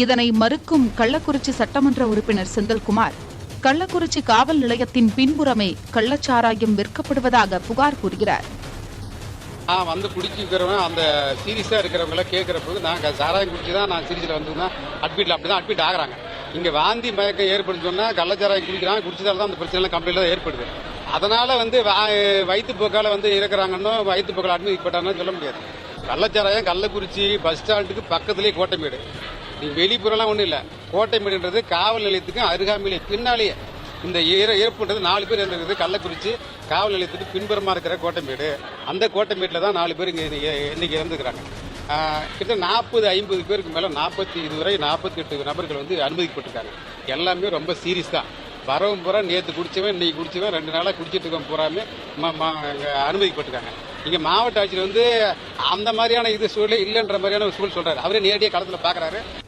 இதனை மறுக்கும் கள்ளக்குறிச்சி சட்டமன்ற உறுப்பினர் செந்தில்குமார், கள்ளக்குறிச்சி காவல் நிலையத்தின் பின்புறமே கள்ளச்சாராயம் விற்கப்படுவதாக புகார் கூறுகிறார். வந்து குடிக்கிறவன் அந்த சீரியஸா இருக்கிறவங்கள கேட்கிறப்போது நாங்க சாராயம் குடிச்சுதான் நான் சீரியஸ்ல வந்து அட்மிட்ல அப்படிதான் அட்மிட் ஆகுறாங்க. இங்க வாந்தி மயக்கம் ஏற்படுன்னு சொன்னா கள்ளச்சாராயம் குடிக்கிறாங்க, குடிச்சதால தான் அந்த பிரச்சனை கம்ப்ளைண்ட் தான் ஏற்படுது. அதனால வயிற்று போக்கால இருக்கிறாங்கன்னு வயிற்று போக்கால அட்மிட் போட்டாங்கன்னு சொல்ல முடியாது. கள்ளச்சாராயம் கள்ளக்குறிச்சி பஸ் ஸ்டாண்டுக்கு பக்கத்திலேயே கோட்டைமேடு, நீ வெளிப்புறம்லாம் ஒன்றும் இல்லை. கோட்டைமேடுன்றது காவல் நிலையத்துக்கு அருகாமையிலே பின்னாலேயே இந்த இறப்புன்றது 4 பேர் இருந்திருக்குது. கள்ளக்குறிச்சி காவல் நிலையத்துக்கு பின்புறமா இருக்கிற கோட்டைமேடு, அந்த கோட்டைமேட்டில் தான் 4 பேர் இன்னைக்கு இறந்துக்கிறாங்க. கிட்ட 40-50 பேருக்கு மேல 40 வரை 48 நபர்கள் அனுமதிக்கப்பட்டிருக்காங்க. எல்லாமே ரொம்ப சீரியஸ் தான். வரவும் பூரா நேற்று குடிச்சவன் இன்னைக்கு குடிச்சவன் 2 நாளா குடிச்சிட்டு இருக்கவன் பூராமே அனுமதிக்கப்பட்டிருக்காங்க. இங்க மாவட்ட ஆட்சியர் அந்த மாதிரியான சூழலே இல்லைன்ற மாதிரியான சூழல் சொல்றாரு. அவரே நேரடியாக களத்துல பாக்குறாரு.